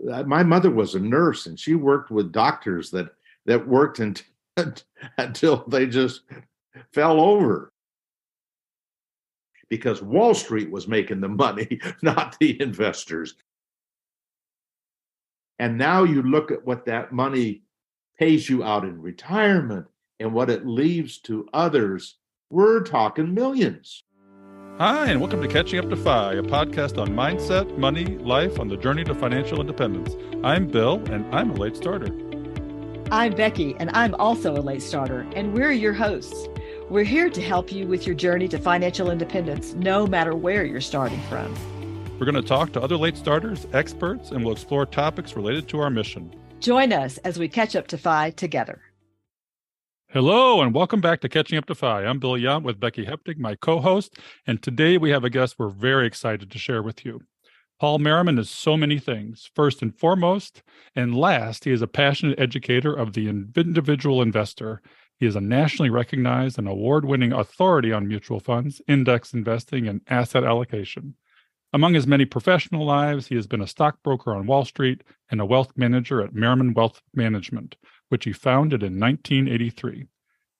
my mother was a nurse, and she worked with doctors that worked until they just fell over, because Wall Street was making the money, not the investors. And now you look at what that money pays you out in retirement and what it leaves to others. We're talking millions. Hi, and welcome to Catching Up to FI, a podcast on mindset, money, life on the journey to financial independence. I'm Bill, and I'm a late starter. I'm Becky, and I'm also a late starter, and we're your hosts. We're here to help you with your journey to financial independence, no matter where you're starting from. We're going to talk to other late starters, experts, and we'll explore topics related to our mission. Join us as we catch up to FI together. Hello, and welcome back to Catching Up to FI. I'm Bill Yount with Becky Heptig, my co-host, and today we have a guest we're very excited to share with you. Paul Merriman is so many things. First and foremost, and last, he is a passionate educator of the individual investor. He is a nationally recognized and award-winning authority on mutual funds, index investing, and asset allocation. Among his many professional lives, he has been a stockbroker on Wall Street and a wealth manager at Merriman Wealth Management, which he founded in 1983.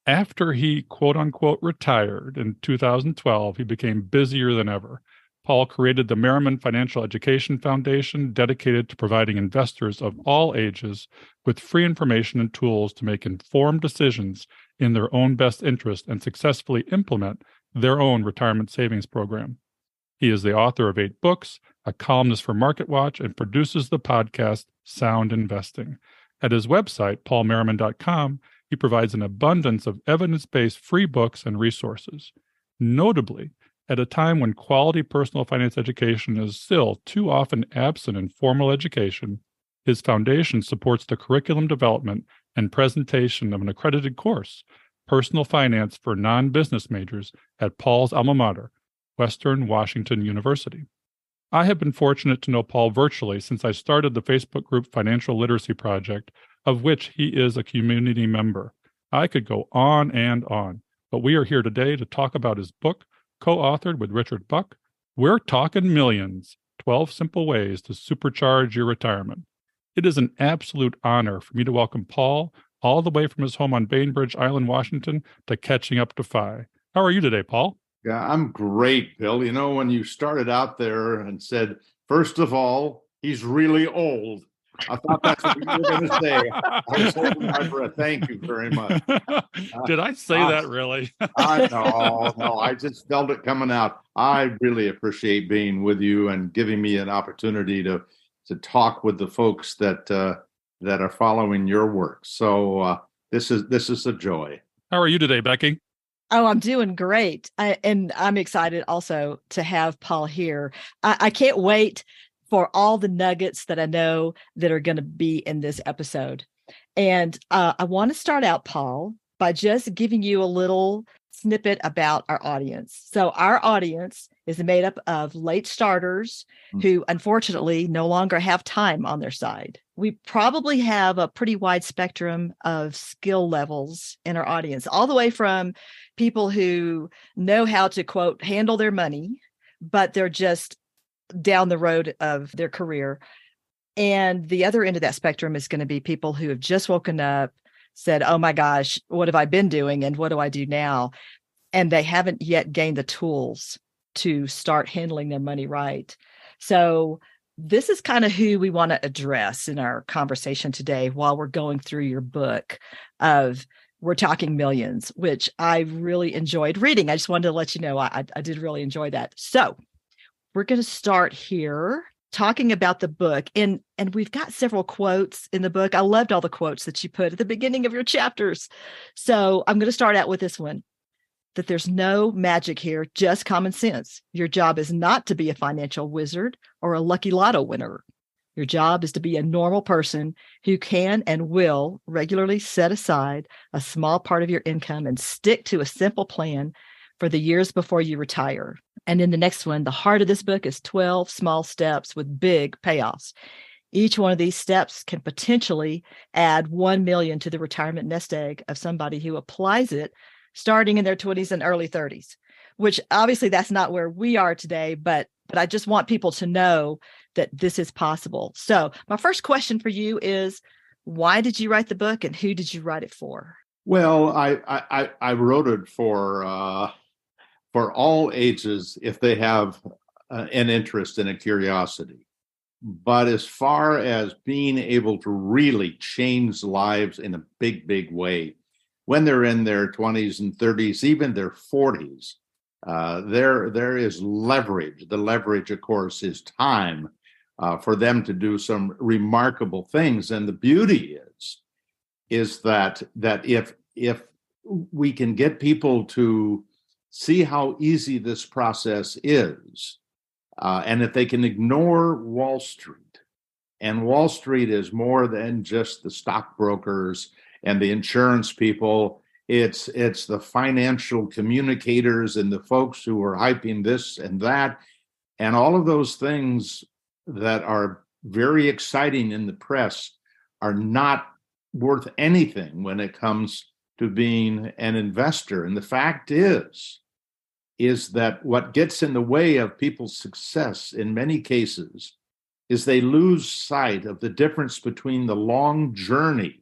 After he, quote-unquote, retired in 2012, he became busier than ever. Paul created the Merriman Financial Education Foundation, dedicated to providing investors of all ages with free information and tools to make informed decisions in their own best interest and successfully implement their own retirement savings program. He is the author of 8 books, a columnist for MarketWatch, and produces the podcast Sound Investing. At his website, paulmerriman.com, he provides an abundance of evidence-based free books and resources. Notably, at a time when quality personal finance education is still too often absent in formal education, his foundation supports the curriculum development and presentation of an accredited course, Personal Finance for Non-Business Majors, at Paul's alma mater, Western Washington University. I have been fortunate to know Paul virtually since I started the Facebook group Financial Literacy Project, of which he is a community member. I could go on, but we are here today to talk about his book, co-authored with Richard Buck. We're talking millions, 12 simple ways to supercharge your retirement. It is an absolute honor for me to welcome Paul all the way from his home on Bainbridge Island, Washington, to Catching Up to FI. How are you today, Paul? Yeah, I'm great, Bill. You know, when you started out there and said, first of all, he's really old, I thought that's what you were going to say. I was holding my breath. Thank you very much. Did I say that really? No, I just felt it coming out. I really appreciate being with you and giving me an opportunity to talk with the folks that are following your work. So this is a joy. How are you today, Becky? Oh, I'm doing great. And I'm excited also to have Paul here. I can't wait for all the nuggets that I know that are going to be in this episode. And I want to start out, Paul, by just giving you a little snippet about our audience. So our audience is made up of late starters who unfortunately no longer have time on their side. We probably have a pretty wide spectrum of skill levels in our audience, all the way from people who know how to, quote, handle their money, but they're just down the road of their career. And the other end of that spectrum is going to be people who have just woken up, said, oh my gosh, what have I been doing? And what do I do now? And they haven't yet gained the tools to start handling their money right. So this is kind of who we want to address in our conversation today while we're going through your book of We're Talking Millions, which I really enjoyed reading. I just wanted to let you know I did really enjoy that. So we're going to start here talking about the book. And we've got several quotes in the book. I loved all the quotes that you put at the beginning of your chapters. So I'm going to start out with this one, that there's no magic here, just common sense. Your job is not to be a financial wizard or a lucky lotto winner. Your job is to be a normal person who can and will regularly set aside a small part of your income and stick to a simple plan for the years before you retire. And in the next one, the heart of this book is 12 small steps with big payoffs. Each one of these steps can potentially add $1 million to the retirement nest egg of somebody who applies it starting in their 20s and early 30s, which obviously that's not where we are today, but I just want people to know that this is possible. So my first question for you is, why did you write the book and who did you write it for? Well, I wrote it for all ages if they have an interest and a curiosity. But as far as being able to really change lives in a big, big way, when they're in their 20s and 30s, even their 40s, there is leverage. The leverage, of course, is time for them to do some remarkable things. And the beauty is that if we can get people to see how easy this process is, and if they can ignore Wall Street, and Wall Street is more than just the stockbrokers and the insurance people, it's the financial communicators and the folks who are hyping this and that, and all of those things that are very exciting in the press are not worth anything when it comes to being an investor. And the fact is that what gets in the way of people's success in many cases is they lose sight of the difference between the long journey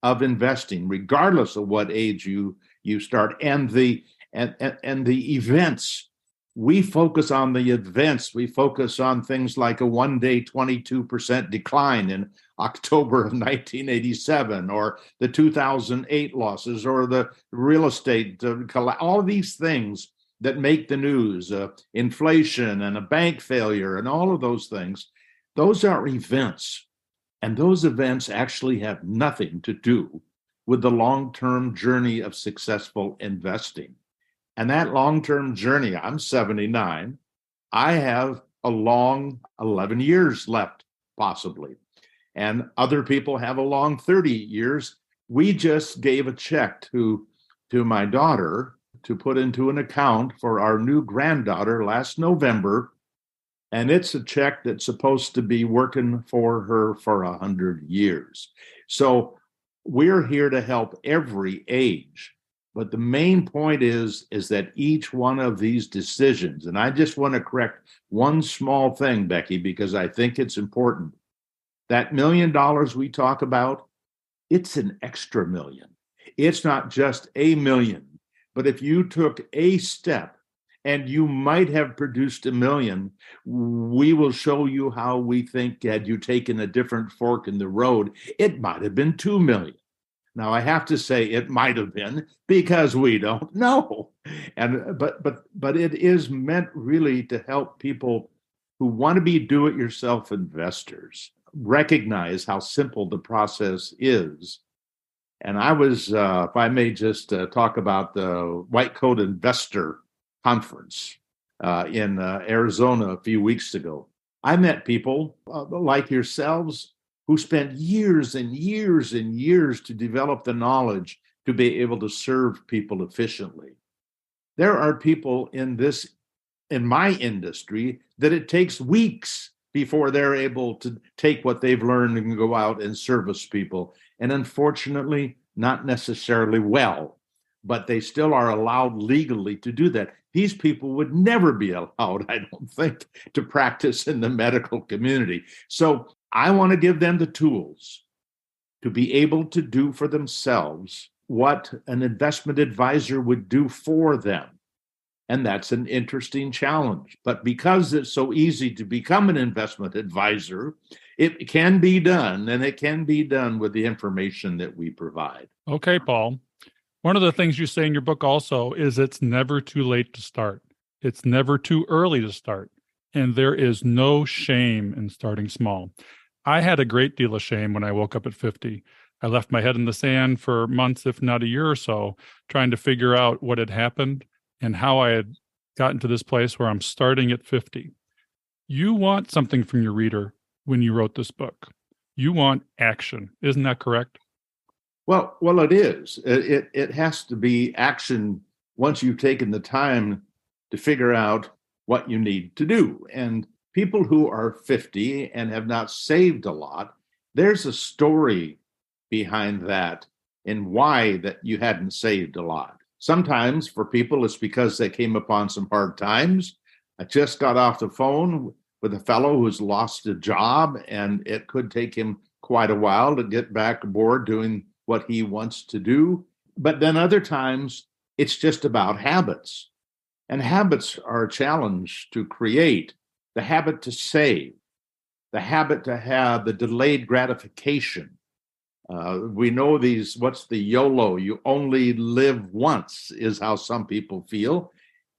of investing, regardless of what age you start, and the events. We focus on the events. We focus on things like a one-day 22% decline in October of 1987, or the 2008 losses, or the real estate, all of these things that make the news, inflation and a bank failure and all of those things. Those are events. And those events actually have nothing to do with the long-term journey of successful investing. And that long-term journey, I'm 79, I have a long 11 years left, possibly. And other people have a long 30 years. We just gave a check to my daughter to put into an account for our new granddaughter last November. And it's a check that's supposed to be working for her for 100 years. So we're here to help every age. But the main point is that each one of these decisions, and I just want to correct one small thing, Becky, because I think it's important. That $1 million we talk about, it's an extra million. It's not just a million. But if you took a step and you might have produced $1 million, we will show you how we think, had you taken a different fork in the road, it might have been 2 million. Now, I have to say it might have been, because we don't know. And but it is meant really to help people who want to be do-it-yourself investors recognize how simple the process is. And I was, if I may just talk about the White Coat Investor Conference in Arizona a few weeks ago. I met people like yourselves who spent years and years and years to develop the knowledge to be able to serve people efficiently. There are people in my industry that it takes weeks before they're able to take what they've learned and go out and service people. And unfortunately, not necessarily well, but they still are allowed legally to do that. These people would never be allowed, I don't think, to practice in the medical community. So I want to give them the tools to be able to do for themselves what an investment advisor would do for them. And that's an interesting challenge. But because it's so easy to become an investment advisor, it can be done, and it can be done with the information that we provide. Okay, Paul. One of the things you say in your book also is it's never too late to start. It's never too early to start. And there is no shame in starting small. I had a great deal of shame when I woke up at 50. I left my head in the sand for months, if not a year or so, trying to figure out what had happened and how I had gotten to this place where I'm starting at 50. You want something from your reader when you wrote this book. You want action. Isn't that correct? Well, it is. It has to be action once you've taken the time to figure out what you need to do. And people who are 50 and have not saved a lot, there's a story behind that and why that you hadn't saved a lot. Sometimes for people, it's because they came upon some hard times. I just got off the phone with a fellow who's lost a job, and it could take him quite a while to get back aboard doing what he wants to do. But then other times, it's just about habits. And habits are a challenge to create. The habit to save, the habit to have the delayed gratification. We know what's the YOLO? You only live once is how some people feel.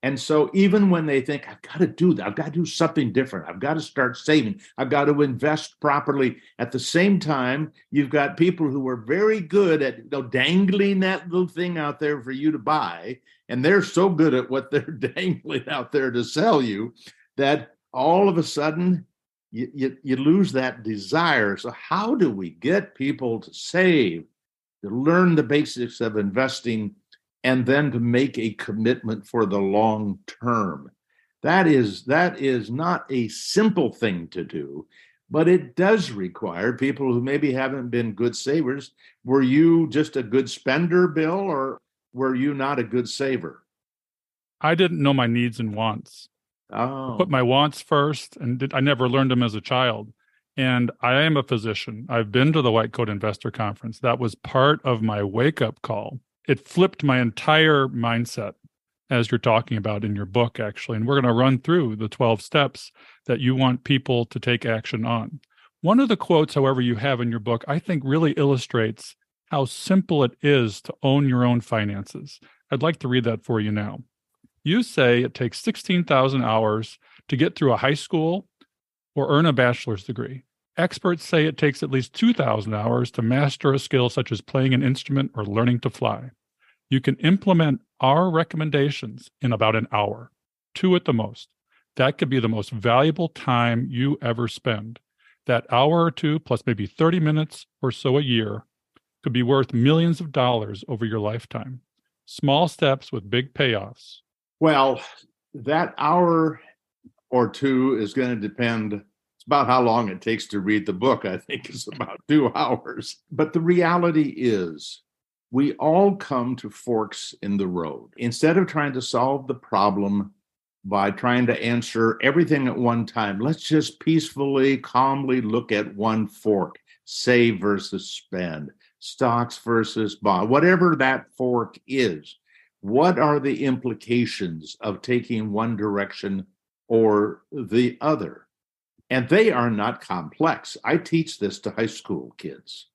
And so even when they think, I've got to do that, I've got to do something different, I've got to start saving, I've got to invest properly. At the same time, you've got people who are very good at dangling that little thing out there for you to buy. And they're so good at what they're dangling out there to sell you that all of a sudden you lose that desire. So how do we get people to save, to learn the basics of investing, and then to make a commitment for the long term? That is not a simple thing to do, but it does require people who maybe haven't been good savers. Were you just a good spender, Bill, or were you not a good saver? I didn't know my needs and wants. I put my wants first, and I never learned them as a child. And I am a physician. I've been to the White Coat Investor Conference. That was part of my wake-up call. It flipped my entire mindset, as you're talking about in your book, actually. And we're going to run through the 12 steps that you want people to take action on. One of the quotes, however, you have in your book, I think really illustrates how simple it is to own your own finances. I'd like to read that for you now. You say it takes 16,000 hours to get through a high school or earn a bachelor's degree. Experts say it takes at least 2,000 hours to master a skill such as playing an instrument or learning to fly. You can implement our recommendations in about an hour, 2 at the most. That could be the most valuable time you ever spend. That hour or 2 plus maybe 30 minutes or so a year could be worth millions of dollars over your lifetime. Small steps with big payoffs. Well, that hour or 2 is going to depend. It's about how long it takes to read the book. I think it's about 2 hours. But the reality is, we all come to forks in the road. Instead of trying to solve the problem by trying to answer everything at one time, let's just peacefully, calmly look at one fork. Save versus spend, stocks versus bond, whatever that fork is. What are the implications of taking one direction or the other? And they are not complex. I teach this to high school kids,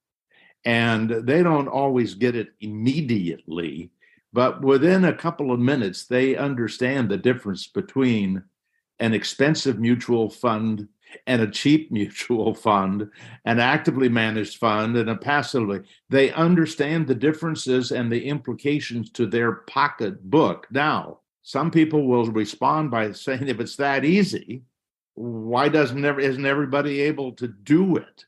and they don't always get it immediately, but within a couple of minutes, they understand the difference between an expensive mutual fund and a cheap mutual fund, an actively managed fund and a passively. They understand the differences and the implications to their pocketbook. Now, some people will respond by saying, if it's that easy, why isn't everybody able to do it?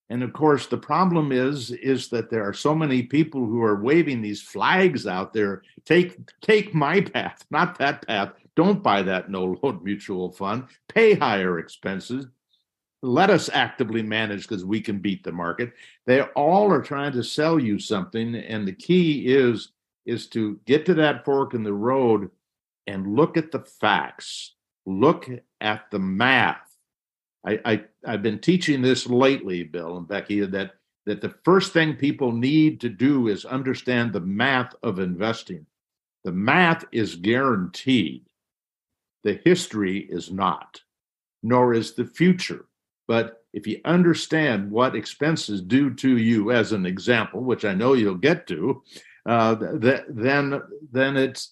And of course, the problem is that there are so many people who are waving these flags out there. Take my path, not that path. Don't buy that no-load mutual fund. Pay higher expenses. Let us actively manage because we can beat the market. They all are trying to sell you something, and the key is to get to that fork in the road and look at the facts. Look at the math. I've been teaching this lately, Bill and Becky, that the first thing people need to do is understand the math of investing. The math is guaranteed. The history is not, nor is the future. But if you understand what expenses do to you, as an example, which I know you'll get to, then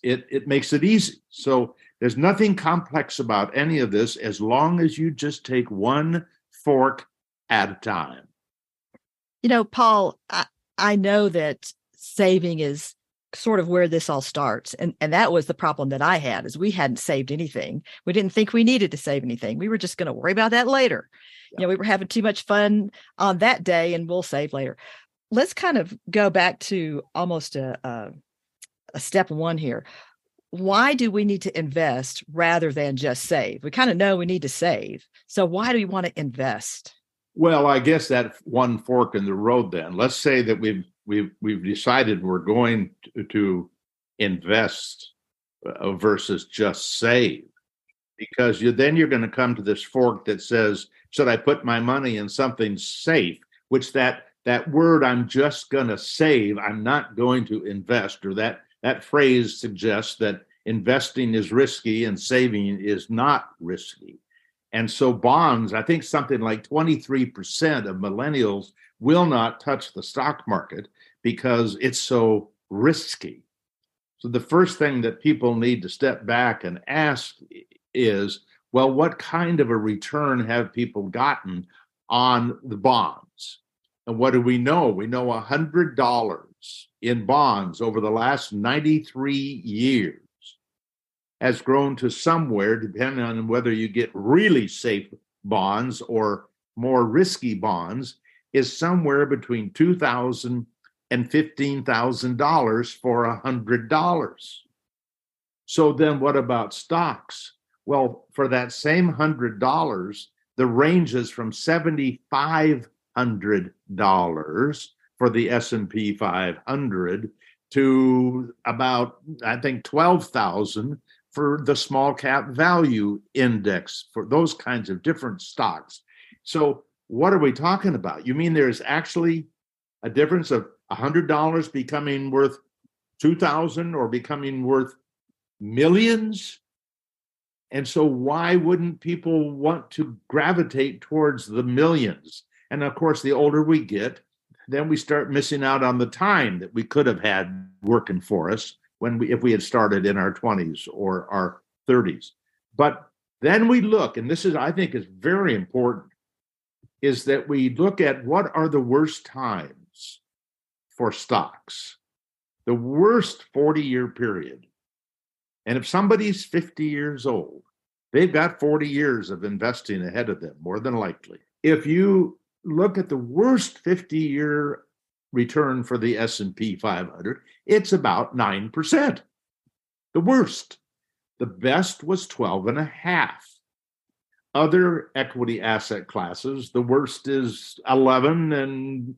it makes it easy. So there's nothing complex about any of this as long as you just take one fork at a time. You know, Paul, I know that saving is sort of where this all starts. And that was the problem that I had, is we hadn't saved anything. We didn't think we needed to save anything. We were just going to worry about that later. Yeah. You know, we were having too much fun on that day and we'll save later. Let's kind of go back to almost a step one here. Why do we need to invest rather than just save? We kind of know we need to save. So why do we want to invest? Well, I guess that one fork in the road then. Let's say that we've decided we're going to invest versus just save. because you're going to come to this fork that says, should I put my money in something safe, which that word, I'm just going to save, I'm not going to invest, or that phrase suggests that investing is risky and saving is not risky. And so bonds, I think something like 23% of millennials will not touch the stock market because it's so risky. So the first thing that people need to step back and ask is, well, what kind of a return have people gotten on the bonds? And what do we know? We know $100 in bonds over the last 93 years has grown to somewhere, depending on whether you get really safe bonds or more risky bonds, is somewhere between $2,000 and $15,000 for $100. So then what about stocks? Well, for that same $100, the range is from $7,500 for the S&P 500 to about, I think, $12,000 for the small cap value index, for those kinds of different stocks. So what are we talking about? You mean there's actually a difference of $100 becoming worth $2,000 or becoming worth millions? And so why wouldn't people want to gravitate towards the millions? And of course, the older we get, then we start missing out on the time that we could have had working for us if we had started in our 20s or our 30s. But then we look, and this is, I think, is very important, is that we look at what are the worst times for stocks, the worst 40-year period. And if somebody's 50 years old, they've got 40 years of investing ahead of them, more than likely. If you look at the worst 50-year return for the S&P 500, it's about 9%. The worst. The best was 12.5. Other equity asset classes, the worst is 11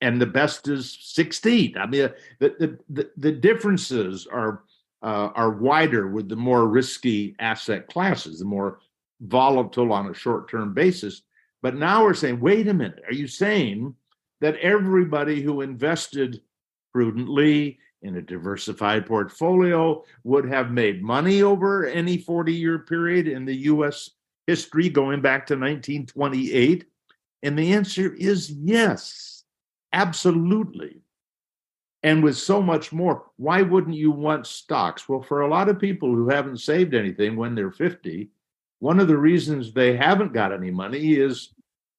and the best is 16. I mean, the differences are wider with the more risky asset classes, the more volatile on a short-term basis. But now we're saying, wait a minute, are you saying that everybody who invested prudently in a diversified portfolio would have made money over any 40-year period in the U.S. history going back to 1928? And the answer is yes, absolutely. And with so much more, why wouldn't you want stocks? Well, for a lot of people who haven't saved anything when they're 50, one of the reasons they haven't got any money is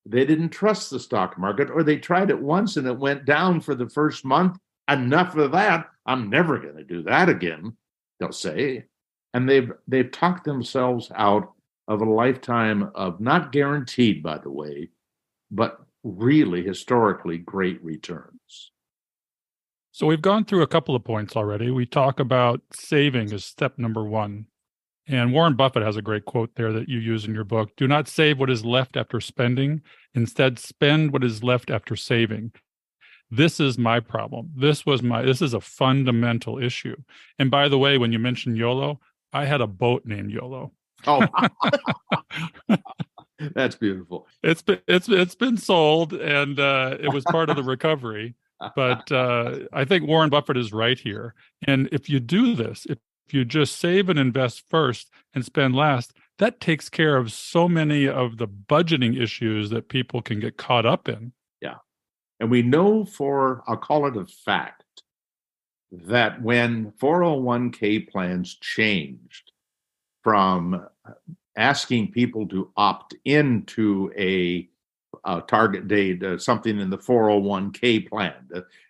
they didn't trust the stock market, or they tried it once and it went down for the first month. Enough of that. I'm never going to do that again, they'll say. And they've talked themselves out of a lifetime of, not guaranteed, by the way, but really historically great returns. So we've gone through a couple of points already. We talk about saving as step number one. And Warren Buffett has a great quote there that you use in your book. Do not save what is left after spending. Instead, spend what is left after saving. This is my problem. This is a fundamental issue. And by the way, when you mentioned YOLO, I had a boat named YOLO. Oh, that's beautiful. It's been sold, and it was part of the recovery. But I think Warren Buffett is right here. And if you do this, if you just save and invest first and spend last, that takes care of so many of the budgeting issues that people can get caught up in. Yeah. And we know I'll call it a fact, that when 401k plans changed from asking people to opt into a target date, something in the 401k plan,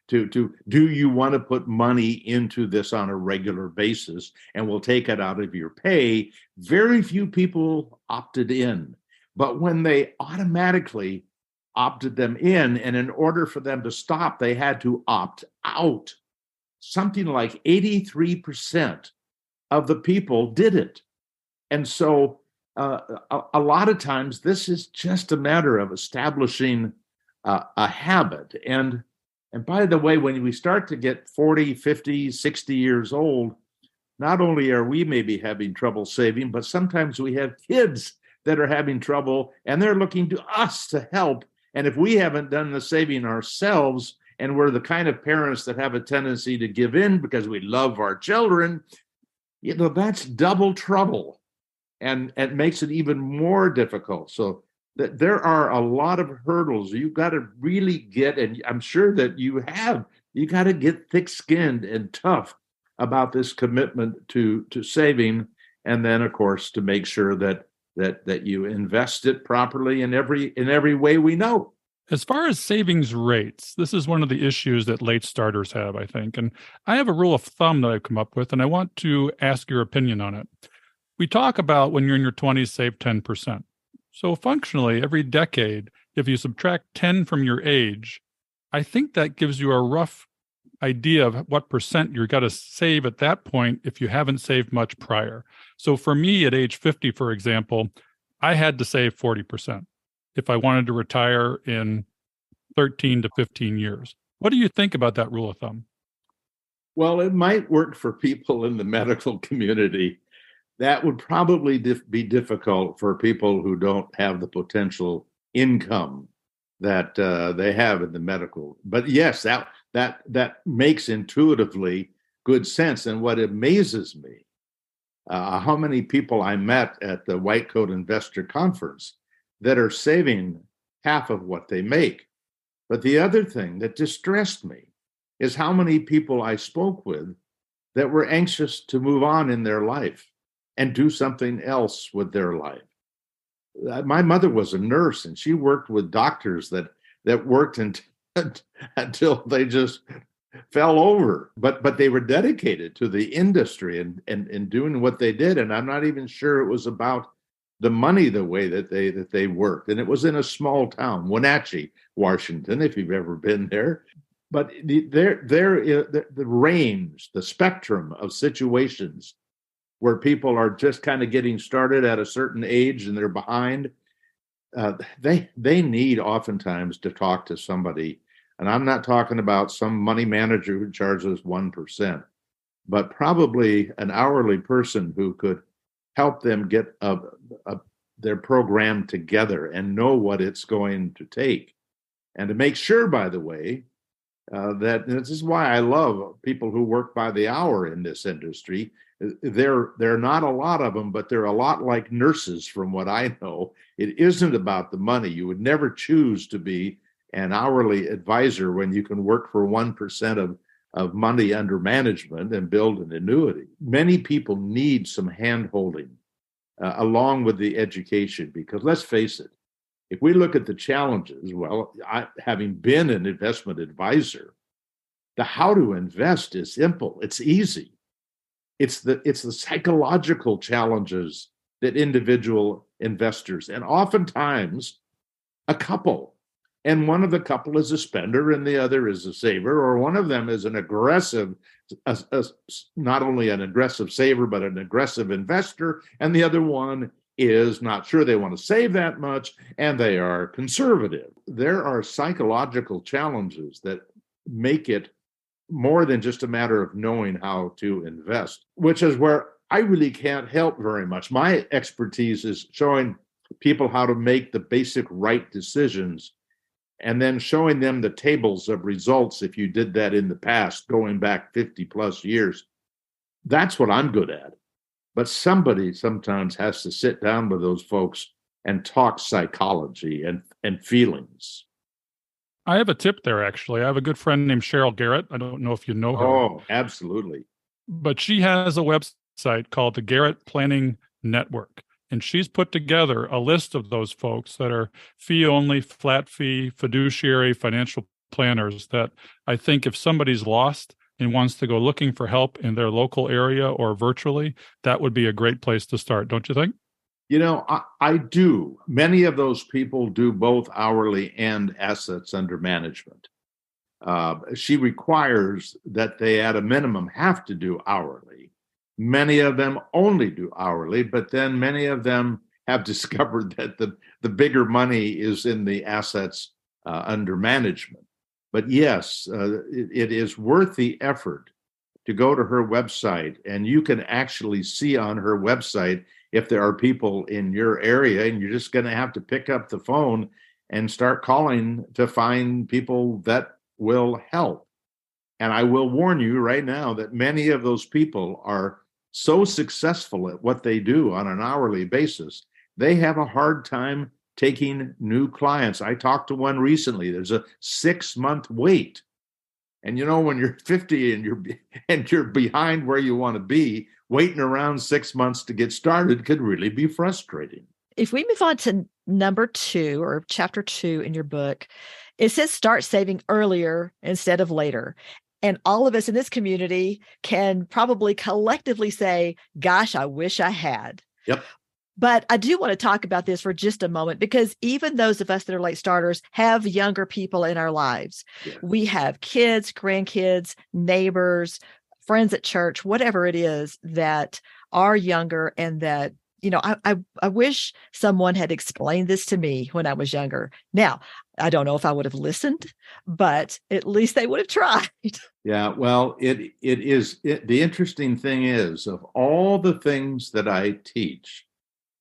to do you want to put money into this on a regular basis and we'll take it out of your pay, very few people opted in. But when they automatically opted them in, and in order for them to stop, they had to opt out, something like 83% of the people did it. And so a lot of times this is just a matter of establishing a habit. And by the way, when we start to get 40, 50, 60 years old, not only are we maybe having trouble saving, but sometimes we have kids that are having trouble and they're looking to us to help. And if we haven't done the saving ourselves, and we're the kind of parents that have a tendency to give in because we love our children, that's double trouble. And it makes it even more difficult. So there are a lot of hurdles you've got to really get, and I'm sure that you got to get thick-skinned and tough about this commitment to saving, and then of course to make sure that you invest it properly in every way we know. As far as savings rates, this is one of the issues that late starters have, I think. And I have a rule of thumb that I've come up with, and I want to ask your opinion on it. We talk about when you're in your 20s, save 10%. So functionally, every decade, if you subtract 10 from your age, I think that gives you a rough idea of what percent you've got to save at that point if you haven't saved much prior. So for me at age 50, for example, I had to save 40% if I wanted to retire in 13 to 15 years. What do you think about that rule of thumb? Well, it might work for people in the medical community. That would probably be difficult for people who don't have the potential income that they have in the medical. But yes, that makes intuitively good sense. And what amazes me, how many people I met at the White Coat Investor Conference that are saving half of what they make. But the other thing that distressed me is how many people I spoke with that were anxious to move on in their life and do something else with their life. My mother was a nurse, and she worked with doctors that worked until they just fell over. But they were dedicated to the industry and doing what they did. And I'm not even sure it was about the money the way that they worked. And it was in a small town, Wenatchee, Washington, if you've ever been there. But the range, the spectrum of situations where people are just kind of getting started at a certain age and they're behind, they need oftentimes to talk to somebody. And I'm not talking about some money manager who charges 1%, but probably an hourly person who could help them get their program together and know what it's going to take. And to make sure, by the way, that this is why I love people who work by the hour in this industry. There are not a lot of them, but they're a lot like nurses from what I know. It isn't about the money. You would never choose to be an hourly advisor when you can work for 1% of money under management and build an annuity. Many people need some hand-holding along with the education, because let's face it, if we look at the challenges, well, having been an investment advisor, the how to invest is simple. It's easy. It's the psychological challenges that individual investors, and oftentimes a couple, and one of the couple is a spender and the other is a saver, or one of them is an aggressive, not only an aggressive saver, but an aggressive investor, and the other one is not sure they want to save that much, and they are conservative. There are psychological challenges that make it more than just a matter of knowing how to invest, which is where I really can't help very much. My expertise is showing people how to make the basic right decisions and then showing them the tables of results if you did that in the past, going back 50 plus years. That's what I'm good at. But somebody sometimes has to sit down with those folks and talk psychology and feelings. I have a tip there, actually. I have a good friend named Cheryl Garrett. I don't know if you know her. Oh, absolutely. But she has a website called the Garrett Planning Network. And she's put together a list of those folks that are fee-only, flat fee, fiduciary financial planners that I think if somebody's lost and wants to go looking for help in their local area or virtually, that would be a great place to start, don't you think? You know, I do. Many of those people do both hourly and assets under management. She requires that they, at a minimum, have to do hourly. Many of them only do hourly, but then many of them have discovered that the bigger money is in the assets under management. But yes, it is worth the effort to go to her website, and you can actually see on her website if there are people in your area, and you're just going to have to pick up the phone and start calling to find people that will help. And I will warn you right now that many of those people are so successful at what they do on an hourly basis, they have a hard time taking new clients. I talked to one recently. There's a 6-month wait. And when you're 50 and you're behind where you want to be, waiting around 6 months to get started could really be frustrating. If we move on to number 2 or chapter 2 in your book, it says start saving earlier instead of later. And all of us in this community can probably collectively say, gosh, I wish I had. Yep. But I do want to talk about this for just a moment, because even those of us that are late starters have younger people in our lives. Yeah. We have kids, grandkids, neighbors, friends at church, whatever it is that are younger, and that, I wish someone had explained this to me when I was younger. Now, I don't know if I would have listened, but at least they would have tried. Yeah, well, the interesting thing is, of all the things that I teach,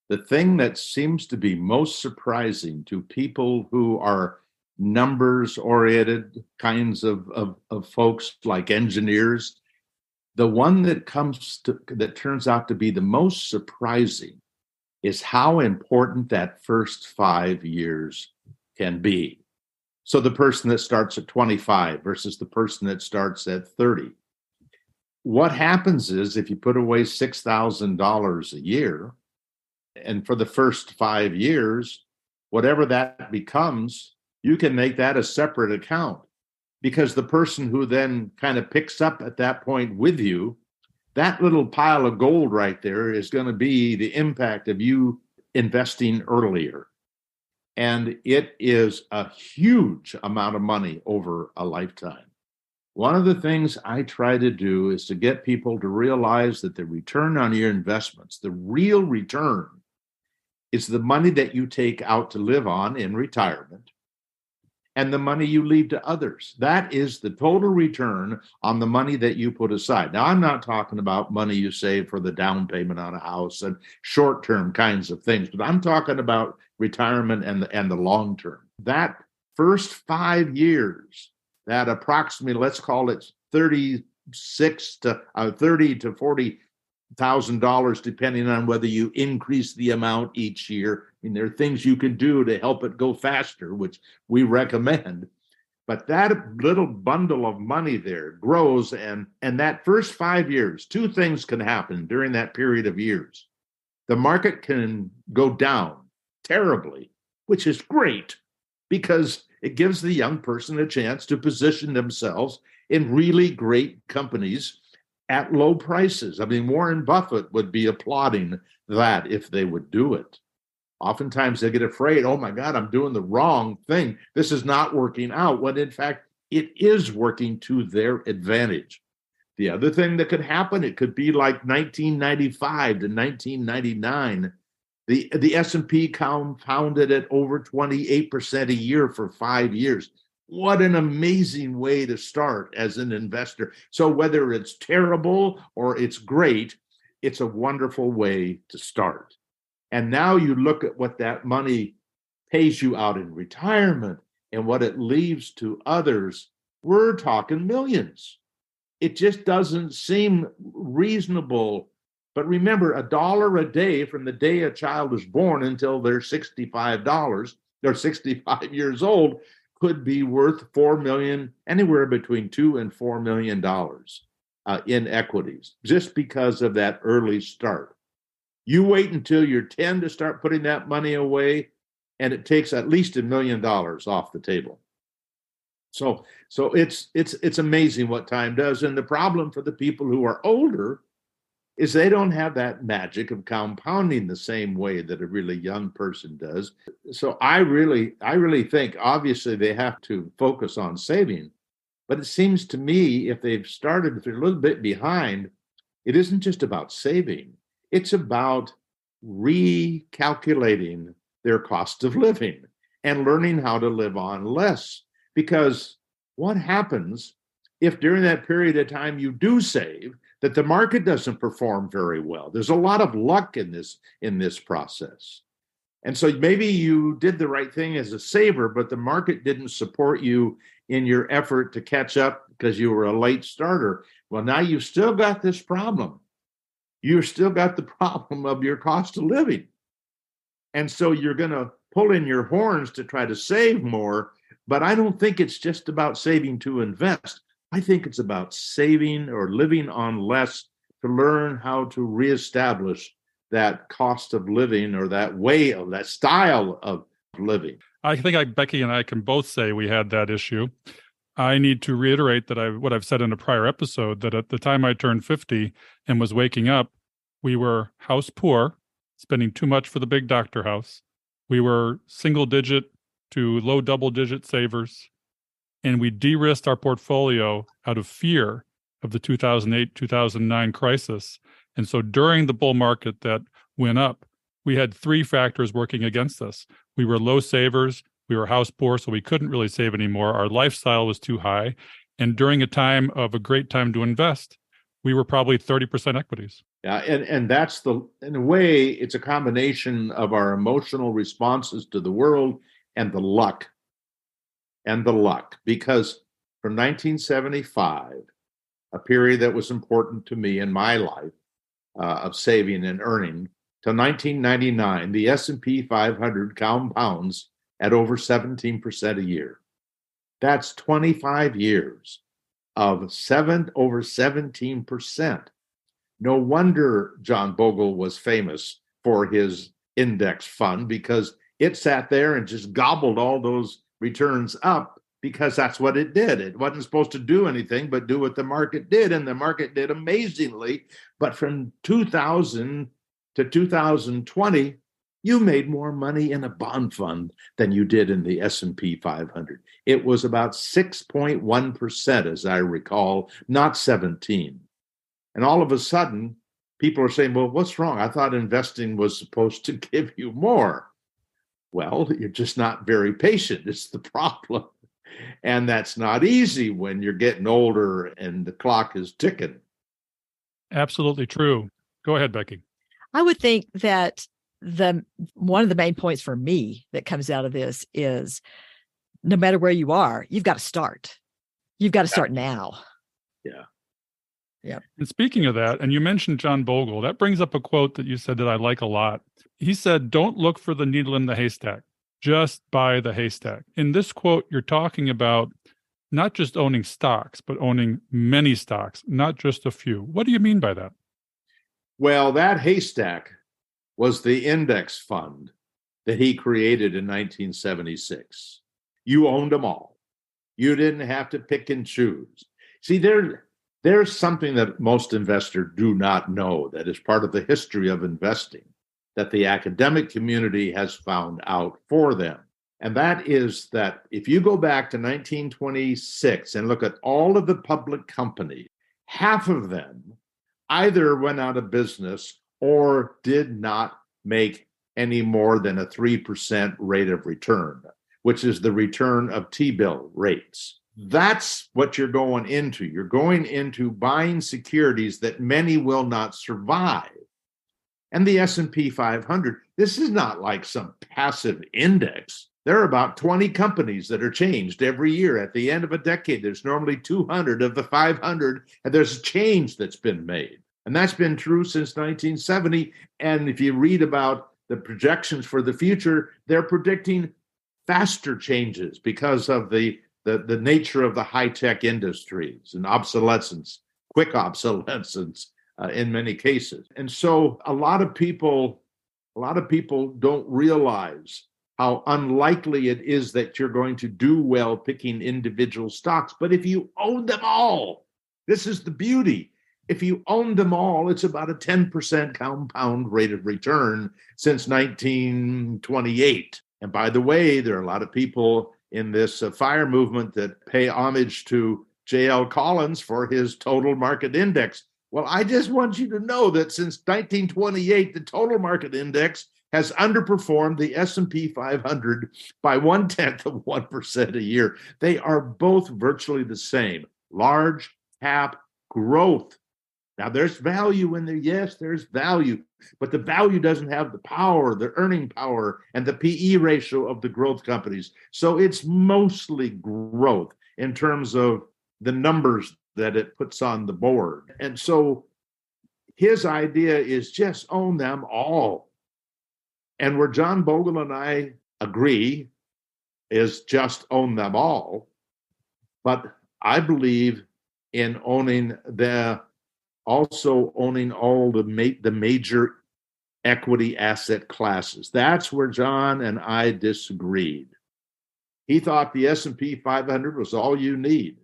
the thing that seems to be most surprising to people who are numbers-oriented kinds of folks, like engineers, the one that turns out to be the most surprising is how important that first 5 years can be. So the person that starts at 25 versus the person that starts at 30. What happens is, if you put away $6,000 a year, and for the first 5 years, whatever that becomes, you can make that a separate account, because the person who then kind of picks up at that point with you, that little pile of gold right there is going to be the impact of you investing earlier. And it is a huge amount of money over a lifetime. One of the things I try to do is to get people to realize that the return on your investments, the real return, is the money that you take out to live on in retirement and the money you leave to others. That is the total return on the money that you put aside. Now, I'm not talking about money you save for the down payment on a house and short-term kinds of things, but I'm talking about retirement and the long term. That first 5 years, that approximately, let's call it $30 to $40,000, depending on whether you increase the amount each year. I mean, there are things you can do to help it go faster, which we recommend. But that little bundle of money there grows, and that first 5 years, two things can happen during that period of years. The market can go down terribly, which is great, because it gives the young person a chance to position themselves in really great companies at low prices. I mean, Warren Buffett would be applauding that if they would do it. Oftentimes they get afraid, oh my God, I'm doing the wrong thing. This is not working out, when in fact, it is working to their advantage. The other thing that could happen, it could be like 1995 to 1999. The S&P compounded at over 28% a year for 5 years. What an amazing way to start as an investor. So whether it's terrible or it's great, it's a wonderful way to start. And now you look at what that money pays you out in retirement and what it leaves to others. We're talking millions. It just doesn't seem reasonable. But remember, $1 a day from the day a child is born until they're they're 65 years old, could be worth $4 million, anywhere between $2 and $4 million in equities, just because of that early start. You wait until you're 10 to start putting that money away, and it takes at least $1 million off the table. So it's amazing what time does. And the problem for the people who are older is they don't have that magic of compounding the same way that a really young person does. So I really think, obviously, they have to focus on saving. But it seems to me, if they're a little bit behind, it isn't just about saving. It's about recalculating their cost of living and learning how to live on less. Because what happens if during that period of time you do save, that the market doesn't perform very well. There's a lot of luck in this process. And so maybe you did the right thing as a saver, but the market didn't support you in your effort to catch up because you were a late starter. Well, now you've still got this problem. You've still got the problem of your cost of living. And so you're going to pull in your horns to try to save more. But I don't think it's just about saving to invest. I think it's about saving or living on less to learn how to reestablish that cost of living or that way of that style of living. I think Becky and I can both say we had that issue. I need to reiterate that what I've said in a prior episode, that at the time I turned 50 and was waking up, we were house poor, spending too much for the big doctor house. We were single digit to low double digit savers, and we de-risked our portfolio out of fear of the 2008, 2009 crisis. And so during the bull market that went up, we had three factors working against us. We were low savers, we were house poor, so we couldn't really save anymore. Our lifestyle was too high. And during a time of a great time to invest, we were probably 30% equities. Yeah, and that's in a way, it's a combination of our emotional responses to the world and the luck. Because from 1975, a period that was important to me in my life of saving and earning, to 1999, the S&P 500 compounds at over 17% a year. That's 25 years of over 17%. No wonder John Bogle was famous for his index fund, because it sat there and just gobbled all those returns up, because that's what it did. It wasn't supposed to do anything but do what the market did, and the market did amazingly. But from 2000 to 2020, you made more money in a bond fund than you did in the S&P 500. It was about 6.1%, as I recall, not 17. And all of a sudden, people are saying, well, what's wrong? I thought investing was supposed to give you more. Well, you're just not very patient. It's the problem. And that's not easy when you're getting older and the clock is ticking. Absolutely true. Go ahead, Becky. I would think that one of the main points for me that comes out of this is, no matter where you are, you've got to start. You've got to start now. Yeah. Yeah. And speaking of that, and you mentioned John Bogle, that brings up a quote that you said that I like a lot. He said, "Don't look for the needle in the haystack, just buy the haystack." In this quote, you're talking about not just owning stocks, but owning many stocks, not just a few. What do you mean by that? Well, that haystack was the index fund that he created in 1976. You owned them all. You didn't have to pick and choose. See, there's something that most investors do not know that is part of the history of investing, that the academic community has found out for them. And that is that if you go back to 1926 and look at all of the public companies, half of them either went out of business or did not make any more than a 3% rate of return, which is the return of T-bill rates. That's what you're going into. You're going into buying securities that many will not survive. And the S&P 500, this is not like some passive index. There are about 20 companies that are changed every year. At the end of a decade, there's normally 200 of the 500, and there's a change that's been made. And that's been true since 1970. And if you read about the projections for the future, they're predicting faster changes because of the nature of the high-tech industries and obsolescence, quick obsolescence in many cases. And so a lot of people don't realize how unlikely it is that you're going to do well picking individual stocks. But if you own them all, this is the beauty. If you own them all, it's about a 10% compound rate of return since 1928. And by the way, there are a lot of people in this FIRE movement that pay homage to J.L. Collins for his total market index. Well, I just want you to know that since 1928, the total market index has underperformed the S&P 500 by 0.1% a year. They are both virtually the same. large cap growth. Now, there's value in there. Yes, there's value, but the value doesn't have the power, the earning power, and the PE ratio of the growth companies. So it's mostly growth in terms of the numbers that it puts on the board. And so his idea is just own them all. And where John Bogle and I agree is just own them all. But I believe in also owning all the major equity asset classes. That's where John and I disagreed. He thought the S&P 500 was all you need.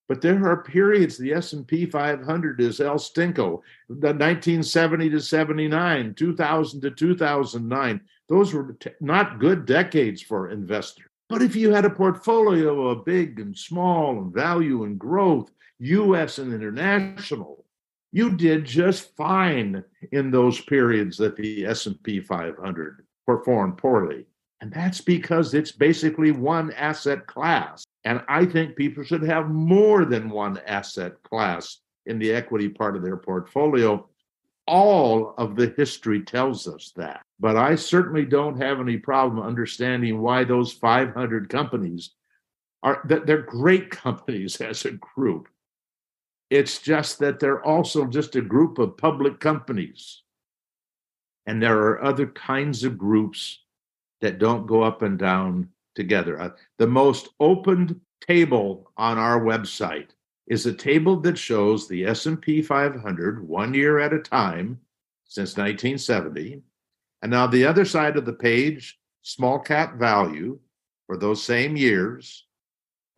But there are periods, the S&P 500 is El Stinko, the 1970 to 79, 2000 to 2009. Those were not good decades for investors. But if you had a portfolio of big and small and value and growth, U.S. and international, you did just fine in those periods that the S&P 500 performed poorly. And that's because it's basically one asset class. And I think people should have more than one asset class in the equity part of their portfolio. All of the history tells us that. But I certainly don't have any problem understanding why those 500 companies they're great companies as a group. It's just that they're also just a group of public companies. And there are other kinds of groups that don't go up and down together. The most opened table on our website is a table that shows the S&P 500 1 year at a time since 1970. And now the other side of the page, small cap value for those same years.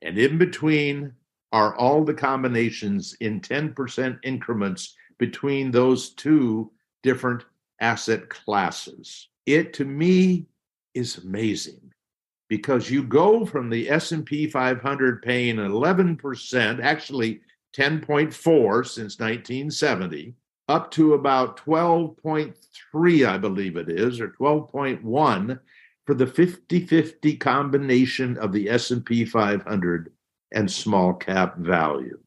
And in between are all the combinations in 10% increments between those two different asset classes. It, to me, is amazing because you go from the S&P 500 paying 11%, actually 10.4 since 1970, up to about 12.3, I believe it is, or 12.1 for the 50-50 combination of the S&P 500 and small cap value.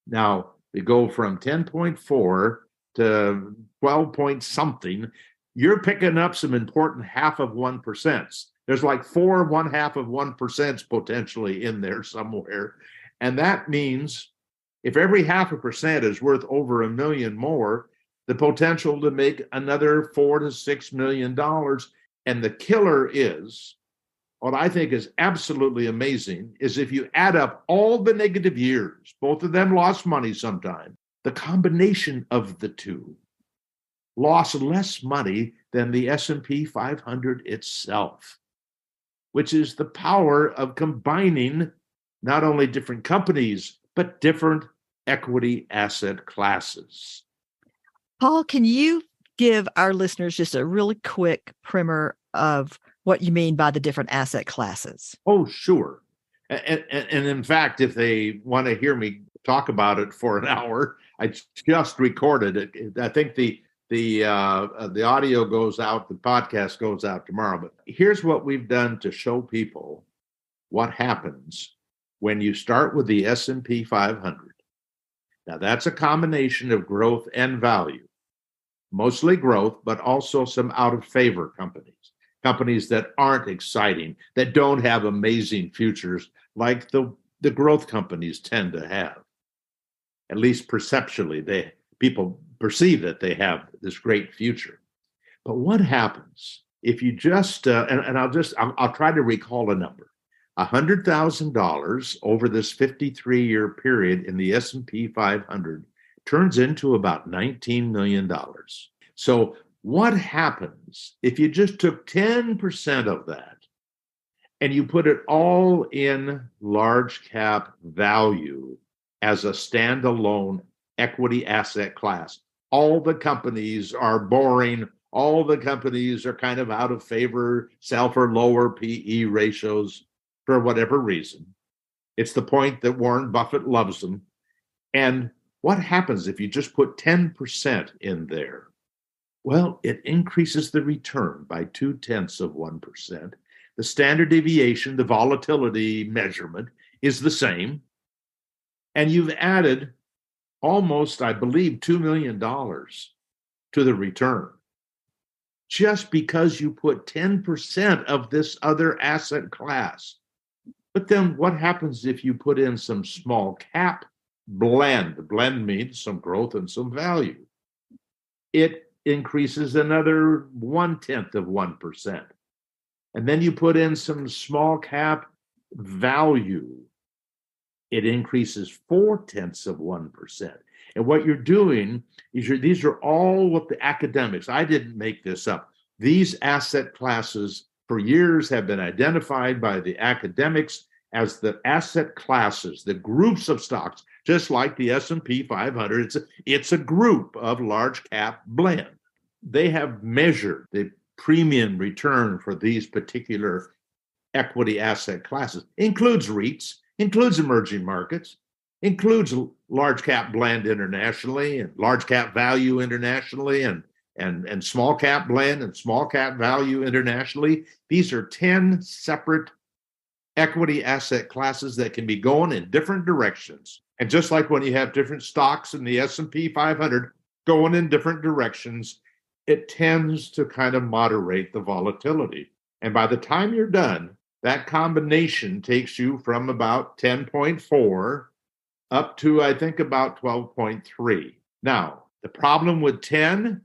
Now, we go from 10.4 to 12 point something. You're picking up some important half of 1%. There's like 4 1/2 of 1% potentially in there somewhere. And that means if every 0.5% is worth over $1 million more, the potential to make another $4 to $6 million. And the killer is, what I think is absolutely amazing, is if you add up all the negative years, both of them lost money sometime, the combination of the two lost less money than the S&P 500 itself, which is the power of combining not only different companies, but different equity asset classes. Paul, can you give our listeners just a really quick primer of what you mean by the different asset classes? Oh, sure. And in fact, if they want to hear me talk about it for an hour, I just recorded it. I think the audio goes out, the podcast goes out tomorrow. But here's what we've done to show people what happens when you start with the S&P 500. Now, that's a combination of growth and value, mostly growth, but also some out of favor companies that aren't exciting, that don't have amazing futures like the growth companies tend to have. At least perceptually, people perceive that they have this great future. But what happens if you just, I'll try to recall a number, $100,000 over this 53-year period in the S&P 500 turns into about $19 million. So what happens if you just took 10% of that and you put it all in large cap value as a standalone equity asset class? All the companies are boring. All the companies are kind of out of favor, sell for lower PE ratios for whatever reason. It's the point that Warren Buffett loves them. And what happens if you just put 10% in there? Well, it increases the return by 0.2%. The standard deviation, the volatility measurement, is the same. And you've added almost, I believe, $2 million to the return just because you put 10% of this other asset class. But then what happens if you put in some small cap blend? Blend means some growth and some value. It increases another 0.1%. And then you put in some small cap value. It increases 0.4%. And what you're doing is these are all what the academics, I didn't make this up. These asset classes for years have been identified by the academics as the asset classes, the groups of stocks, just like the S&P 500. It's a group of large cap blend. They have measured the premium return for these particular equity asset classes. Includes REITs, includes emerging markets, includes large cap blend internationally and large cap value internationally and small cap blend and small cap value internationally. These are 10 separate equity asset classes that can be going in different directions. And just like when you have different stocks in the S&P 500 going in different directions, it tends to kind of moderate the volatility. And by the time you're done, that combination takes you from about 10.4 up to, I think, about 12.3. Now, the problem with 10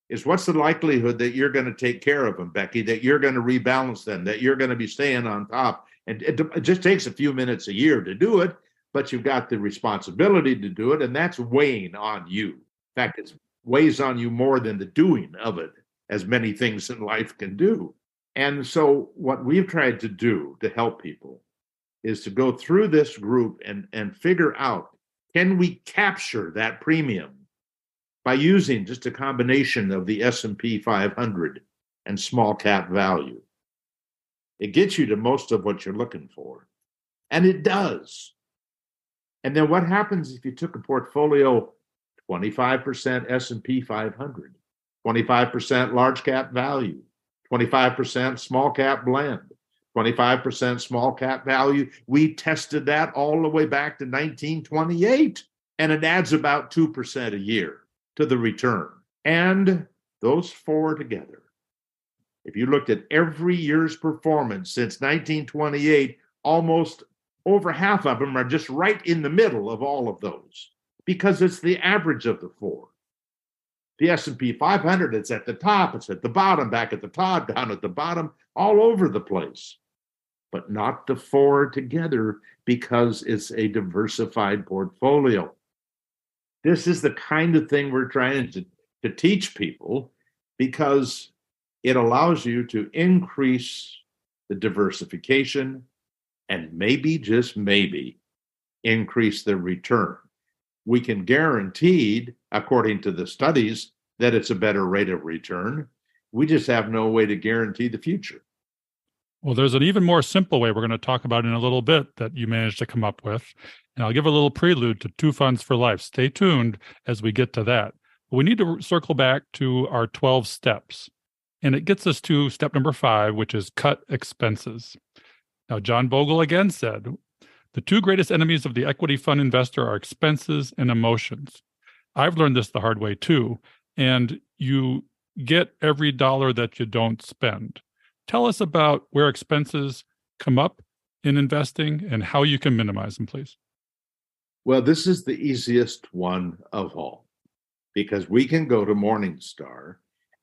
is what's the likelihood that you're going to take care of them, Becky, that you're going to rebalance them, that you're going to be staying on top? And it just takes a few minutes a year to do it, but you've got the responsibility to do it, and that's weighing on you. In fact, it weighs on you more than the doing of it, as many things in life can do. And so what we've tried to do to help people is to go through this group and figure out, can we capture that premium by using just a combination of the S&P 500 and small cap value? It gets you to most of what you're looking for. And it does. And then what happens if you took a portfolio 25% S&P 500, 25% large cap value, 25% small cap blend, 25% small cap value? We tested that all the way back to 1928, and it adds about 2% a year to the return. And those four together, if you looked at every year's performance since 1928, almost over half of them are just right in the middle of all of those, because it's the average of the four. The S&P 500, it's at the top, it's at the bottom, back at the top, down at the bottom, all over the place. But not the four together, because it's a diversified portfolio. This is the kind of thing we're trying to teach people, because it allows you to increase the diversification and maybe, just maybe, increase the return. We can guarantee, according to the studies, that it's a better rate of return. We just have no way to guarantee the future. Well, there's an even more simple way we're going to talk about in a little bit that you managed to come up with. And I'll give a little prelude to Two Funds for Life. Stay tuned as we get to that. But we need to circle back to our 12 steps. And it gets us to step number 5, which is cut expenses. Now, John Bogle again said, the two greatest enemies of the equity fund investor are expenses and emotions. I've learned this the hard way too. And you get every dollar that you don't spend. Tell us about where expenses come up in investing and how you can minimize them, please. Well, this is the easiest one of all, because we can go to Morningstar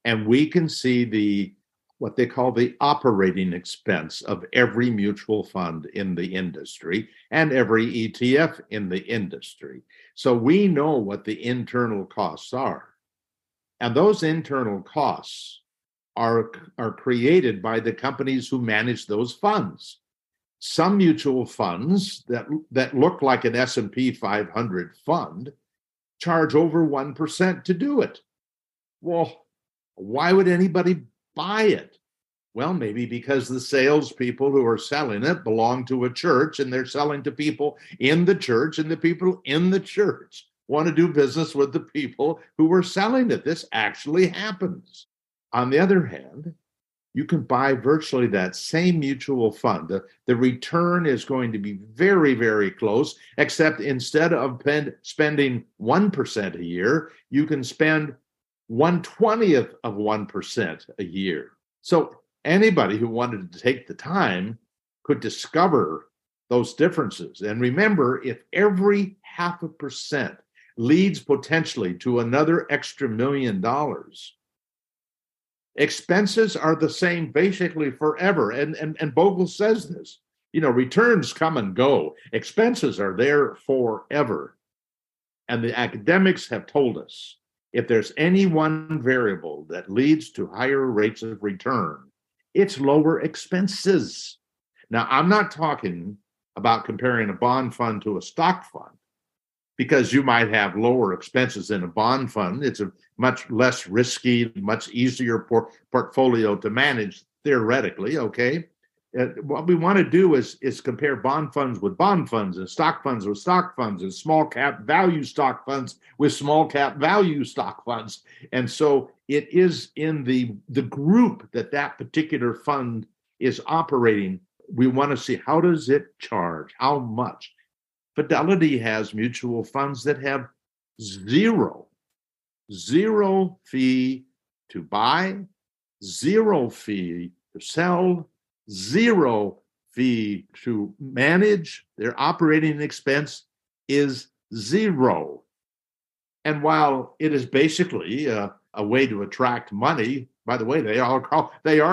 and we can see what they call the operating expense of every mutual fund in the industry and every ETF in the industry. So we know what the internal costs are. And those internal costs are created by the companies who manage those funds. Some mutual funds that look like an S&P 500 fund charge over 1% to do it. Well, why would anybody buy it? Well, maybe because the salespeople who are selling it belong to a church, and they're selling to people in the church, and the people in the church want to do business with the people who are selling it. This actually happens. On the other hand, you can buy virtually that same mutual fund. The return is going to be very, very close, except instead of spending 1% a year, you can spend 1/20th of 1% a year. So anybody who wanted to take the time could discover those differences. And remember, if every 0.5% leads potentially to another extra $1 million, expenses are the same basically forever. And Bogle says this, returns come and go. Expenses are there forever. And the academics have told us, if there's any one variable that leads to higher rates of return, it's lower expenses. Now, I'm not talking about comparing a bond fund to a stock fund, because you might have lower expenses in a bond fund. It's a much less risky, much easier portfolio to manage theoretically, okay? What we want to do is compare bond funds with bond funds, and stock funds with stock funds, and small cap value stock funds with small cap value stock funds. And so it is in the group that particular fund is operating. We want to see, how does it charge? How much? Fidelity has mutual funds that have zero fee to buy, zero fee to sell, zero fee to manage. Their operating expense is zero. And while it is basically a way to attract money, by the way, they are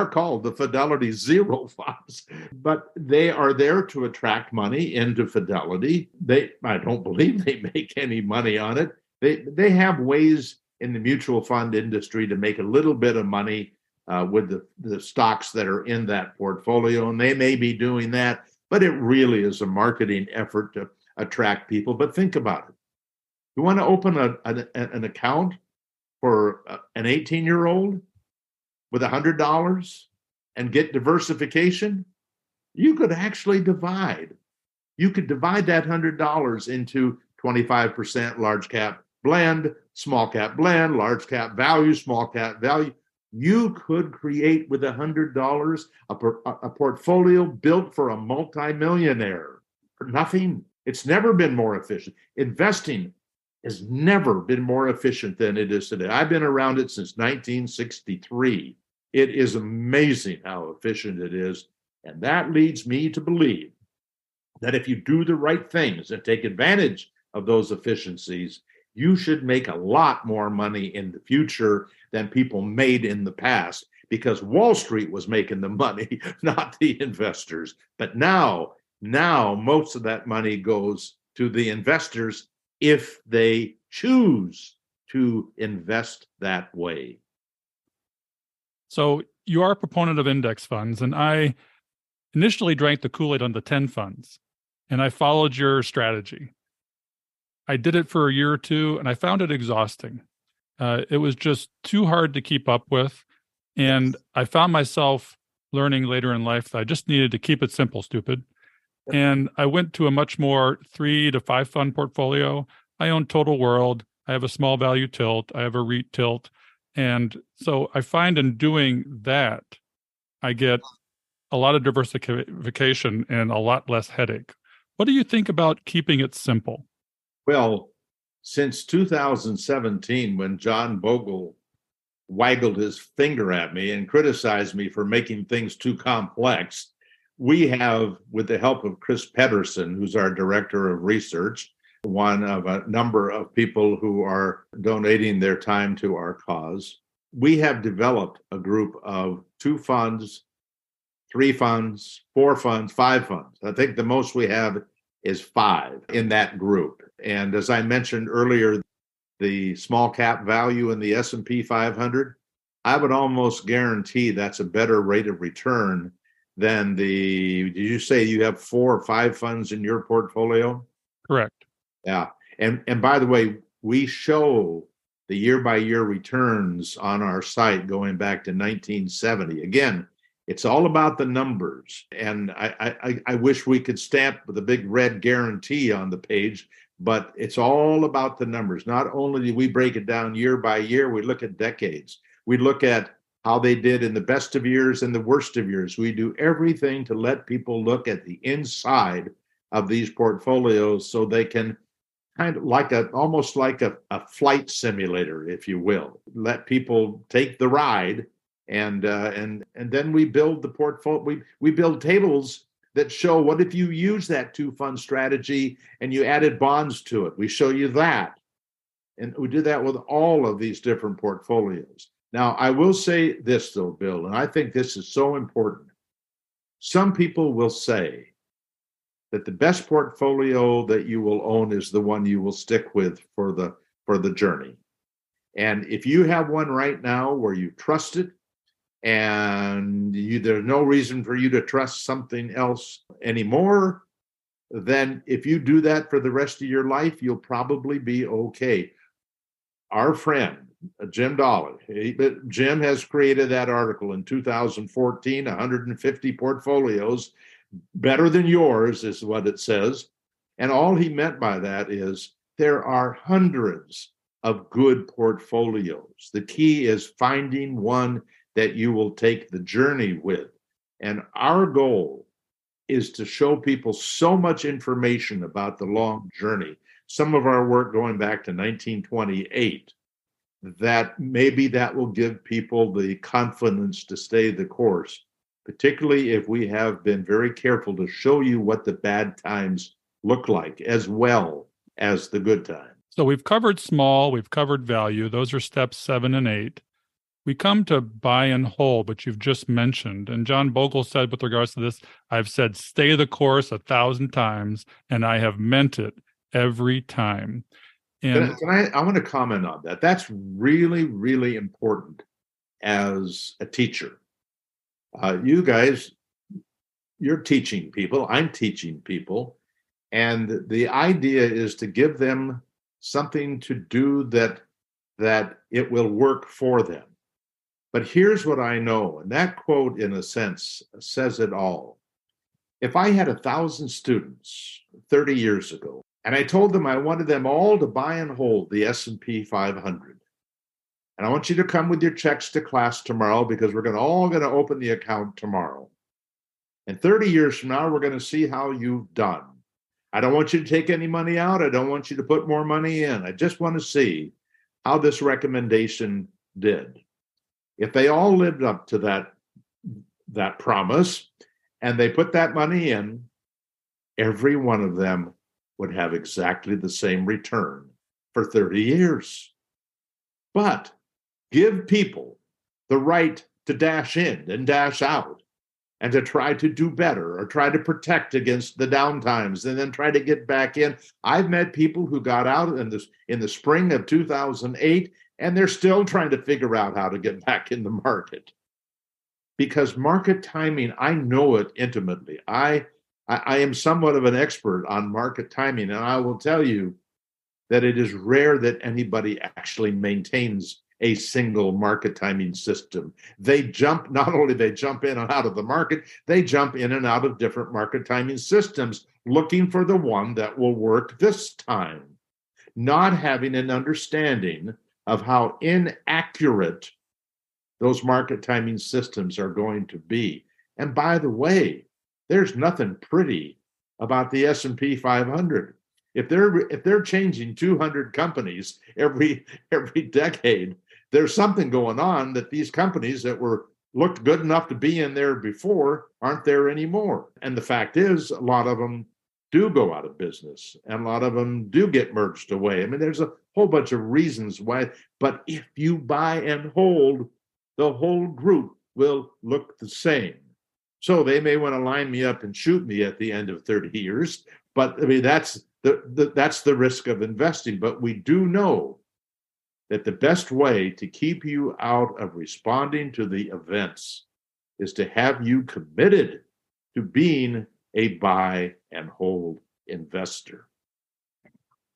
called the Fidelity Zero Funds, but they are there to attract money into Fidelity. I don't believe they make any money on it. They have ways in the mutual fund industry to make a little bit of money with the stocks that are in that portfolio, and they may be doing that, but it really is a marketing effort to attract people. But think about it. You want to open an account for an 18-year-old with $100 and get diversification? You could actually divide. You could divide that $100 into 25% large cap blend, small cap blend, large cap value, small cap value. You could create with $100 a portfolio built for a multimillionaire for nothing. It's never been more efficient. Investing has never been more efficient than it is today. I've been around it since 1963. It is amazing how efficient it is. And that leads me to believe that if you do the right things and take advantage of those efficiencies, you should make a lot more money in the future than people made in the past, because Wall Street was making the money, not the investors. But now most of that money goes to the investors if they choose to invest that way. So you are a proponent of index funds, and I initially drank the Kool-Aid on the 10 funds, and I followed your strategy. I did it for a year or two, and I found it exhausting. It was just too hard to keep up with, and I found myself learning later in life that I just needed to keep it simple, stupid. And I went to a much more 3 to 5 fund portfolio. I own Total World. I have a small value tilt. I have a REIT tilt. And so I find in doing that, I get a lot of diversification and a lot less headache. What do you think about keeping it simple? Well, since 2017, when John Bogle waggled his finger at me and criticized me for making things too complex, we have, with the help of Chris Pedersen, who's our director of research, one of a number of people who are donating their time to our cause, we have developed a group of 2 funds, 3 funds, 4 funds, 5 funds. I think the most we have is 5 in that group. And as I mentioned earlier, the small cap value in the S&P 500, I would almost guarantee that's a better rate of return than did you say you have 4 or 5 funds in your portfolio? Correct. Yeah. And by the way, we show the year-by-year returns on our site going back to 1970. Again, it's all about the numbers. And I wish we could stamp with a big red guarantee on the page, but it's all about the numbers. Not only do we break it down year by year, we look at decades. We look at how they did in the best of years and the worst of years. We do everything to let people look at the inside of these portfolios so they can kind of like almost like a flight simulator, if you will. Let people take the ride, and then we build the portfolio. We build tables that show what if you use that two fund strategy and you added bonds to it. We show you that, and we do that with all of these different portfolios. Now, I will say this though, Bill, and I think this is so important. Some people will say that the best portfolio that you will own is the one you will stick with for the journey. And if you have one right now where you trust it and there's no reason for you to trust something else anymore, then if you do that for the rest of your life, you'll probably be okay. Our friend, Jim Dolly, Jim has created that article in 2014, 150 portfolios, better than yours is what it says. And all he meant by that is there are hundreds of good portfolios. The key is finding one that you will take the journey with. And our goal is to show people so much information about the long journey. Some of our work going back to 1928, that maybe that will give people the confidence to stay the course, particularly if we have been very careful to show you what the bad times look like as well as the good times. So we've covered small, we've covered value. Those are steps 7 and 8. We come to buy and hold, which you've just mentioned. And John Bogle said with regards to this, I've said stay the course 1,000 times, and I have meant it every time. And I want to comment on that. That's really, really important as a teacher. You guys, you're teaching people, I'm teaching people, and the idea is to give them something to do that it will work for them. But here's what I know, and that quote, in a sense, says it all. If I had 1,000 students 30 years ago, and I told them I wanted them all to buy and hold the S&P 500, and I want you to come with your checks to class tomorrow because we're all going to open the account tomorrow. And 30 years from now, we're going to see how you've done. I don't want you to take any money out. I don't want you to put more money in. I just want to see how this recommendation did. If they all lived up to that promise and they put that money in, every one of them would have exactly the same return for 30 years. But give people the right to dash in and dash out and to try to do better or try to protect against the downtimes and then try to get back in. I've met people who got out in the spring of 2008 and they're still trying to figure out how to get back in the market. Because market timing, I know it intimately. I am somewhat of an expert on market timing, and I will tell you that it is rare that anybody actually maintains a single market timing system. Not only they jump in and out of the market, they jump in and out of different market timing systems, looking for the one that will work this time, not having an understanding of how inaccurate those market timing systems are going to be. And by the way, there's nothing pretty about the S&P 500. If they're changing 200 companies every decade, there's something going on that these companies that looked good enough to be in there before aren't there anymore. And the fact is, a lot of them do go out of business and a lot of them do get merged away. I mean, there's a whole bunch of reasons why, but if you buy and hold, the whole group will look the same. So they may want to line me up and shoot me at the end of 30 years, but I mean, that's the risk of investing. But we do know that the best way to keep you out of responding to the events is to have you committed to being a buy and hold investor.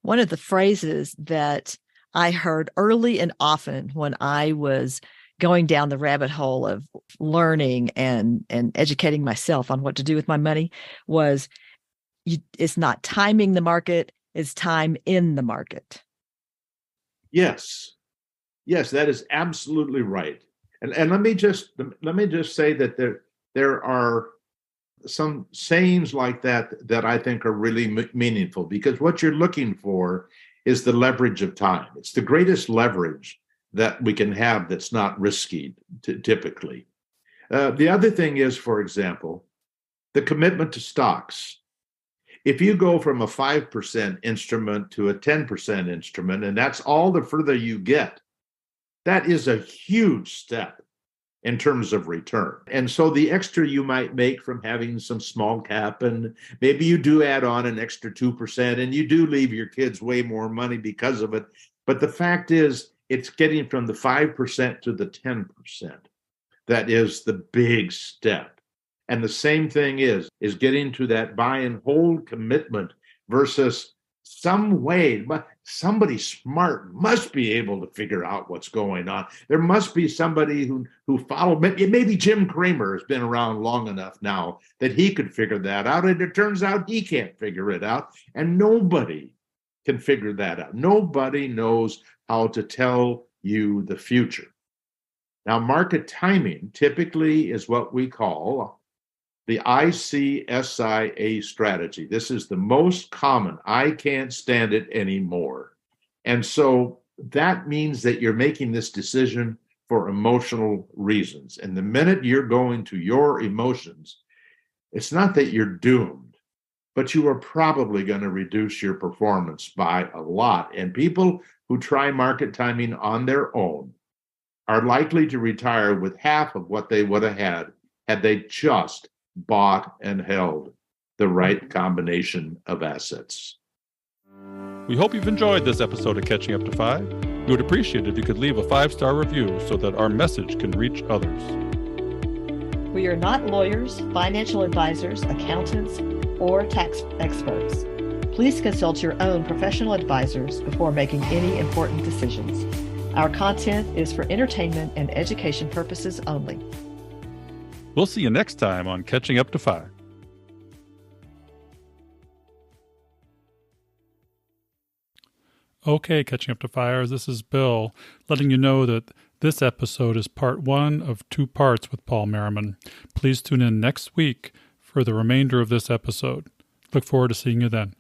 One of the phrases that I heard early and often when I was going down the rabbit hole of learning and educating myself on what to do with my money was, it's not timing the market, it's time in the market. Yes, that is absolutely right. And let me just say that there are some sayings like that that I think are really meaningful, because what you're looking for is the leverage of time. It's the greatest leverage that we can have that's not risky typically. The other thing is, for example, the commitment to stocks. If you go from a 5% instrument to a 10% instrument, and that's all the further you get, that is a huge step in terms of return. And so the extra you might make from having some small cap, and maybe you do add on an extra 2%, and you do leave your kids way more money because of it. But the fact is, it's getting from the 5% to the 10%. That is the big step. And the same thing is getting to that buy and hold commitment versus some way, but somebody smart must be able to figure out what's going on. There must be somebody who followed. Maybe Jim Cramer has been around long enough now that he could figure that out. And it turns out he can't figure it out. And nobody can figure that out. Nobody knows how to tell you the future. Now, market timing typically is what we call the ICSIA strategy. This is the most common. I can't stand it anymore. And so that means that you're making this decision for emotional reasons. And the minute you're going to your emotions, it's not that you're doomed, but you are probably going to reduce your performance by a lot. And people who try market timing on their own are likely to retire with half of what they would have had they just bought and held the right combination of assets. We hope you've enjoyed this episode of Catching Up to FI. We would appreciate it if you could leave a 5-star review so that our message can reach others. We are not lawyers, financial advisors, accountants, or tax experts. Please consult your own professional advisors before making any important decisions. Our content is for entertainment and education purposes only. We'll see you next time on Catching Up to FI. Okay, Catching Up to FIers, this is Bill, letting you know that this episode is part 1 of 2 parts with Paul Merriman. Please tune in next week for the remainder of this episode. Look forward to seeing you then.